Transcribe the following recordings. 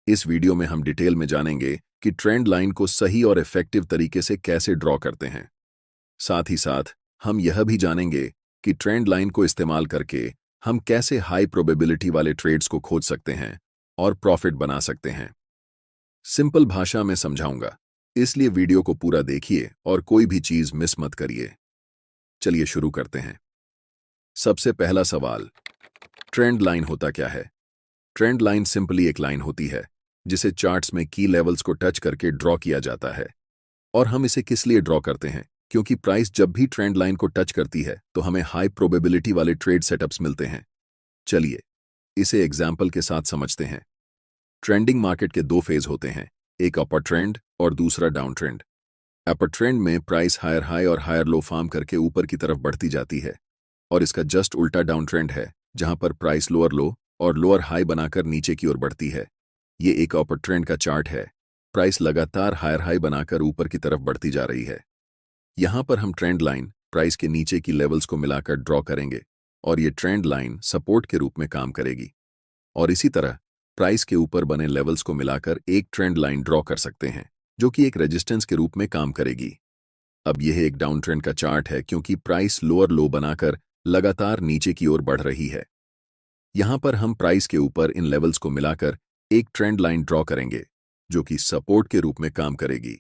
इस वीडियो में हम डिटेल में जानेंगे कि ट्रेंड लाइन को सही और इफेक्टिव तरीके से कैसे ड्रॉ करते हैं। साथ ही साथ हम यह भी जानेंगे कि ट्रेंड लाइन को इस्तेमाल करके हम कैसे हाई प्रोबेबिलिटी वाले ट्रेड्स को खोज सकते हैं और प्रॉफिट बना सकते हैं। सिंपल भाषा में समझाऊंगा, इसलिए वीडियो को पूरा देखिए और कोई भी चीज मिस मत करिए। चलिए शुरू करते हैं। सबसे पहला सवाल, ट्रेंड लाइन होता क्या है? ट्रेंड लाइन सिंपली एक लाइन होती है जिसे चार्ट्स में की लेवल्स को टच करके ड्रॉ किया जाता है। और हम इसे किस लिए ड्रॉ करते हैं? क्योंकि प्राइस जब भी ट्रेंड लाइन को टच करती है तो हमें हाई प्रोबेबिलिटी वाले ट्रेड सेटअप्स मिलते हैं। चलिए इसे एग्जाम्पल के साथ समझते हैं। ट्रेंडिंग मार्केट के दो फेज होते हैं, एक अपर ट्रेंड और दूसरा डाउन ट्रेंड। अपर ट्रेंड में प्राइस हायर हाई और हायर लो फॉर्म करके ऊपर की तरफ बढ़ती जाती है, और इसका जस्ट उल्टा डाउन ट्रेंड है जहां पर प्राइस लोअर लो और लोअर हाई बनाकर नीचे की ओर बढ़ती है। ये एक अपर ट्रेंड का चार्ट है। प्राइस लगातार हायर हाई बनाकर ऊपर की तरफ बढ़ती जा रही है। यहां पर हम ट्रेंड लाइन प्राइस के नीचे की लेवल्स को मिलाकर ड्रॉ करेंगे और ये ट्रेंड लाइन सपोर्ट के रूप में काम करेगी। और इसी तरह प्राइस के ऊपर बने लेवल्स को मिलाकर एक ट्रेंड लाइन ड्रॉ कर सकते हैं जो कि एक रेजिस्टेंस के रूप में काम करेगी। अब यह एक डाउन ट्रेंड का चार्ट है क्योंकि प्राइस लोअर लो बनाकर लगातार नीचे की ओर बढ़ रही है। यहां पर हम प्राइस के ऊपर इन लेवल्स को मिलाकर एक ट्रेंड लाइन ड्रॉ करेंगे जो कि सपोर्ट के रूप में काम करेगी।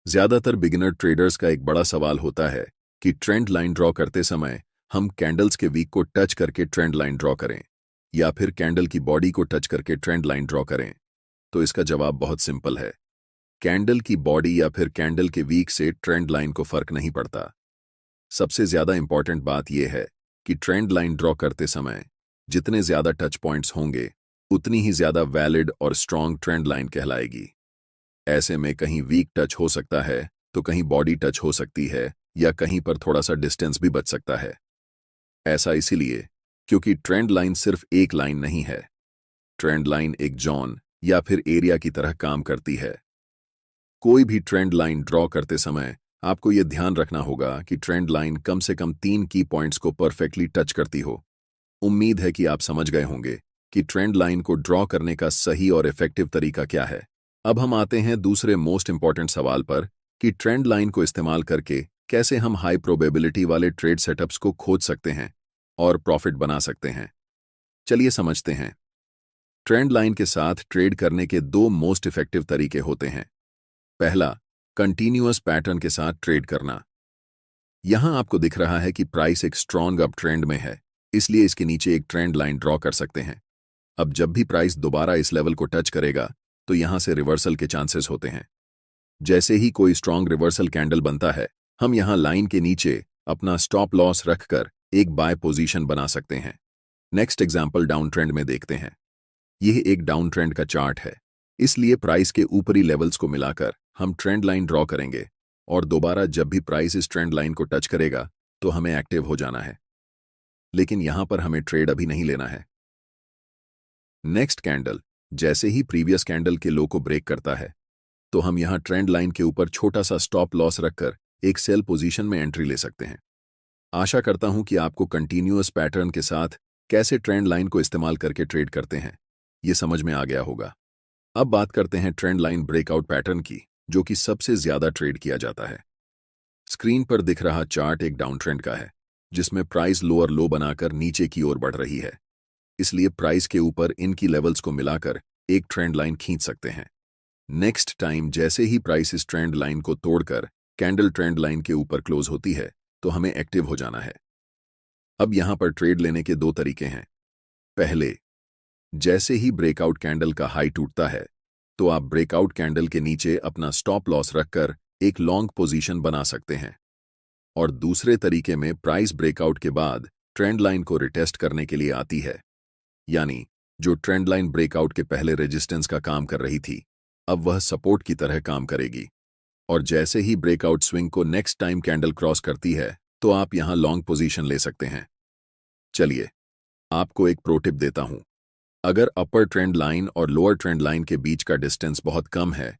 ज्यादातर बिगिनर ट्रेडर्स का एक बड़ा सवाल होता है कि ट्रेंड लाइन ड्रॉ करते समय हम कैंडल्स के वीक को टच करके ट्रेंड लाइन ड्रॉ करें या फिर कैंडल की बॉडी को टच करके ट्रेंड लाइन ड्रॉ करें। तो इसका जवाब बहुत सिंपल है, कैंडल की बॉडी या फिर कैंडल के वीक से ट्रेंड लाइन को फर्क नहीं पड़ता। सबसे ज्यादा इंपॉर्टेंट बात यह है कि ट्रेंड लाइन ड्रॉ करते समय जितने ज्यादा टच पॉइंट्स होंगे उतनी ही ज्यादा वैलिड और स्ट्रॉन्ग ट्रेंड लाइन कहलाएगी। ऐसे में कहीं वीक टच हो सकता है तो कहीं बॉडी टच हो सकती है या कहीं पर थोड़ा सा डिस्टेंस भी बच सकता है। ऐसा इसीलिए क्योंकि ट्रेंड लाइन सिर्फ एक लाइन नहीं है। ट्रेंड लाइन एक जोन या फिर एरिया की तरह काम करती है। कोई भी ट्रेंड लाइन ड्रॉ करते समय आपको यह ध्यान रखना होगा कि ट्रेंड लाइन कम से कम 3 की पॉइंट्स को परफेक्टली टच करती हो। उम्मीद है कि आप समझ गए होंगे कि ट्रेंड लाइन को ड्रॉ करने का सही और इफेक्टिव तरीका क्या है। अब हम आते हैं दूसरे मोस्ट इंपॉर्टेंट सवाल पर कि ट्रेंड लाइन को इस्तेमाल करके कैसे हम हाई प्रोबेबिलिटी वाले ट्रेड सेटअप्स को खोज सकते हैं और प्रॉफिट बना सकते हैं। चलिए समझते हैं। ट्रेंड लाइन के साथ ट्रेड करने के दो मोस्ट इफेक्टिव तरीके होते हैं। पहला, कंटिन्यूअस पैटर्न के साथ ट्रेड करना। यहां आपको दिख रहा है कि प्राइस एक स्ट्रॉन्ग अप ट्रेंड में है, इसलिए इसके नीचे एक ट्रेंड लाइन ड्रॉ कर सकते हैं। अब जब भी प्राइस दोबारा इस लेवल को टच करेगा तो यहां से रिवर्सल के चांसेस होते हैं। जैसे ही कोई स्ट्रॉन्ग रिवर्सल कैंडल बनता है, हम यहां लाइन के नीचे अपना स्टॉप लॉस रखकर एक बाय पोजीशन बना सकते हैं। नेक्स्ट एग्जांपल डाउन ट्रेंड में देखते हैं। यह एक डाउन ट्रेंड का चार्ट है, इसलिए प्राइस के ऊपरी लेवल्स को मिलाकर हम ट्रेंड लाइन ड्रॉ करेंगे और दोबारा जब भी प्राइस इस ट्रेंड लाइन को टच करेगा तो हमें एक्टिव हो जाना है। लेकिन यहां पर हमें ट्रेड अभी नहीं लेना है। नेक्स्ट कैंडल जैसे ही प्रीवियस कैंडल के लो को ब्रेक करता है तो हम यहां ट्रेंड लाइन के ऊपर छोटा सा स्टॉप लॉस रखकर एक सेल पोजीशन में एंट्री ले सकते हैं। आशा करता हूं कि आपको कंटिन्यूअस पैटर्न के साथ कैसे ट्रेंड लाइन को इस्तेमाल करके ट्रेड करते हैं यह समझ में आ गया होगा। अब बात करते हैं ट्रेंड लाइन ब्रेकआउट पैटर्न की, जो कि सबसे ज्यादा ट्रेड किया जाता है। स्क्रीन पर दिख रहा चार्ट एक डाउन ट्रेंड का है जिसमें प्राइस लोअर लो बनाकर नीचे की ओर बढ़ रही है, इसलिए प्राइस के ऊपर इनकी लेवल्स को मिलाकर एक ट्रेंड लाइन खींच सकते हैं। नेक्स्ट टाइम जैसे ही प्राइस इस ट्रेंड लाइन को तोड़कर कैंडल ट्रेंड लाइन के ऊपर क्लोज होती है तो हमें एक्टिव हो जाना है। अब यहां पर ट्रेड लेने के दो तरीके हैं। पहले, जैसे ही ब्रेकआउट कैंडल का हाई टूटता है तो आप ब्रेकआउट कैंडल के नीचे अपना स्टॉप लॉस रखकर एक लॉन्ग पोजीशन बना सकते हैं। और दूसरे तरीके में प्राइस ब्रेकआउट के बाद ट्रेंड लाइन को रिटेस्ट करने के लिए आती है, यानी जो ट्रेंड लाइन ब्रेकआउट के पहले रेजिस्टेंस का काम कर रही थी अब वह सपोर्ट की तरह काम करेगी। और जैसे ही ब्रेकआउट स्विंग को नेक्स्ट टाइम कैंडल क्रॉस करती है तो आप यहां लॉन्ग पोजीशन ले सकते हैं। चलिए आपको एक प्रो टिप देता हूं। अगर अपर ट्रेंड लाइन और लोअर ट्रेंड लाइन के बीच का डिस्टेंस बहुत कम है,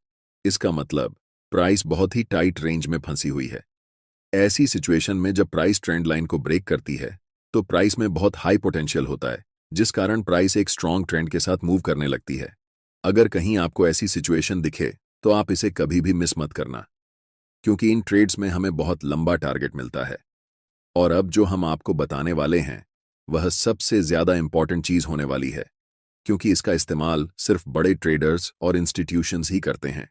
इसका मतलब प्राइस बहुत ही टाइट रेंज में फंसी हुई है। ऐसी सिचुएशन में जब प्राइस ट्रेंड लाइन को ब्रेक करती है तो प्राइस में बहुत हाई पोटेंशियल होता है, जिस कारण प्राइस एक स्ट्रॉन्ग ट्रेंड के साथ मूव करने लगती है। अगर कहीं आपको ऐसी सिचुएशन दिखे तो आप इसे कभी भी मिस मत करना, क्योंकि इन ट्रेड्स में हमें बहुत लंबा टारगेट मिलता है। और अब जो हम आपको बताने वाले हैं वह सबसे ज्यादा इंपॉर्टेंट चीज होने वाली है, क्योंकि इसका इस्तेमाल सिर्फ बड़े ट्रेडर्स और इंस्टीट्यूशंस ही करते हैं।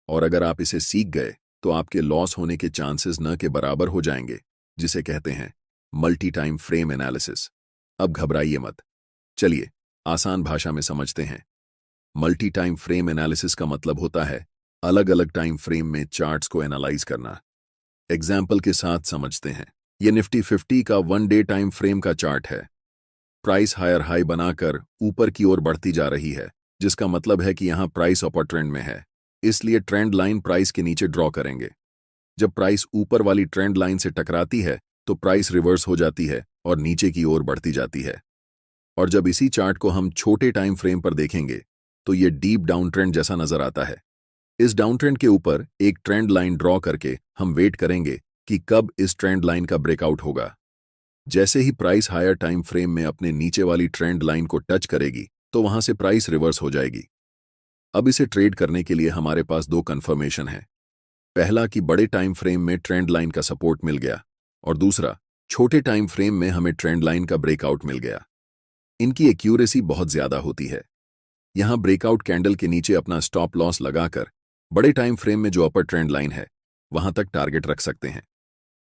और अगर आप इसे सीख गए तो आपके लॉस होने के चांसेस न के बराबर हो जाएंगे, जिसे कहते हैं मल्टी टाइम फ्रेम एनालिसिस। अब घबराइए मत, चलिए आसान भाषा में समझते हैं। मल्टी टाइम फ्रेम एनालिसिस का मतलब होता है अलग अलग टाइम फ्रेम में चार्ट्स को एनालाइज करना। एग्जाम्पल के साथ समझते हैं। यह निफ्टी 50 का 1 डे टाइम फ्रेम का चार्ट है। प्राइस हायर हाई बनाकर ऊपर की ओर बढ़ती जा रही है, जिसका मतलब है कि यहां प्राइस अपर ट्रेंड में है। इसलिए ट्रेंड लाइन प्राइस के नीचे ड्रॉ करेंगे। जब प्राइस ऊपर वाली ट्रेंड लाइन से टकराती है तो प्राइस रिवर्स हो जाती है और नीचे की ओर बढ़ती जाती है। और जब इसी चार्ट को हम छोटे टाइम फ्रेम पर देखेंगे तो ये डीप डाउन ट्रेंड जैसा नजर आता है। इस डाउन ट्रेंड के ऊपर एक ट्रेंड लाइन ड्रॉ करके हम वेट करेंगे कि कब इस ट्रेंड लाइन का ब्रेकआउट होगा। जैसे ही प्राइस हायर टाइम फ्रेम में अपने नीचे वाली ट्रेंड लाइन को टच करेगी तो वहां से प्राइस रिवर्स हो जाएगी। अब इसे ट्रेड करने के लिए हमारे पास दो कंफर्मेशन है। पहला कि बड़े टाइम फ्रेम में ट्रेंड लाइन का सपोर्ट मिल गया, और दूसरा छोटे टाइम फ्रेम में हमें ट्रेंड लाइन का ब्रेकआउट मिल गया। इनकी एक्यूरेसी बहुत ज्यादा होती है। यहां ब्रेकआउट कैंडल के नीचे अपना स्टॉप लॉस लगाकर बड़े टाइम फ्रेम में जो अपर ट्रेंड लाइन है वहां तक टारगेट रख सकते हैं।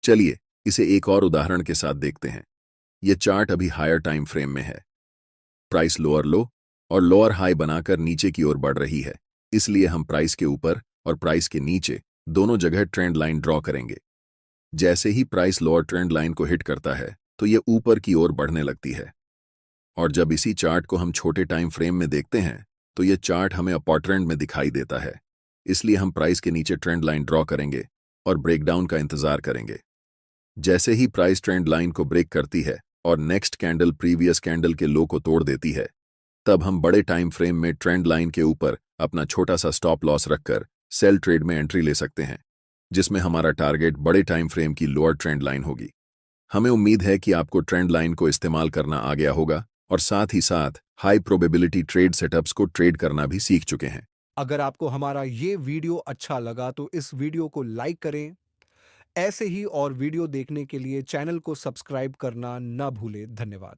चलिए इसे एक और उदाहरण के साथ देखते हैं। यह चार्ट अभी हायर टाइम फ्रेम में है। प्राइस लोअर लो और लोअर हाई बनाकर नीचे की ओर बढ़ रही है, इसलिए हम प्राइस के ऊपर और प्राइस के नीचे दोनों जगह ट्रेंड लाइन ड्रॉ करेंगे। जैसे ही प्राइस लोअर ट्रेंड लाइन को हिट करता है तो यह ऊपर की ओर बढ़ने लगती है। और जब इसी चार्ट को हम छोटे टाइम फ्रेम में देखते हैं तो यह चार्ट हमें अपर ट्रेंड में दिखाई देता है। इसलिए हम प्राइस के नीचे ट्रेंड लाइन ड्रॉ करेंगे और ब्रेकडाउन का इंतजार करेंगे। जैसे ही प्राइस ट्रेंड लाइन को ब्रेक करती है और नेक्स्ट कैंडल प्रीवियस कैंडल के लो को तोड़ देती है, तब हम बड़े टाइम फ्रेम में ट्रेंड लाइन के ऊपर अपना छोटा सा स्टॉप लॉस रखकर सेल ट्रेड में एंट्री ले सकते हैं, जिसमें हमारा टारगेट बड़े टाइम फ्रेम की लोअर ट्रेंड लाइन होगी। हमें उम्मीद है कि आपको ट्रेंड लाइन को इस्तेमाल करना आ गया होगा और साथ ही साथ हाई प्रोबेबिलिटी ट्रेड सेटअप्स को ट्रेड करना भी सीख चुके हैं। अगर आपको हमारा ये वीडियो अच्छा लगा तो इस वीडियो को लाइक करें। ऐसे ही और वीडियो देखने के लिए चैनल को सब्सक्राइब करना ना भूलें। धन्यवाद।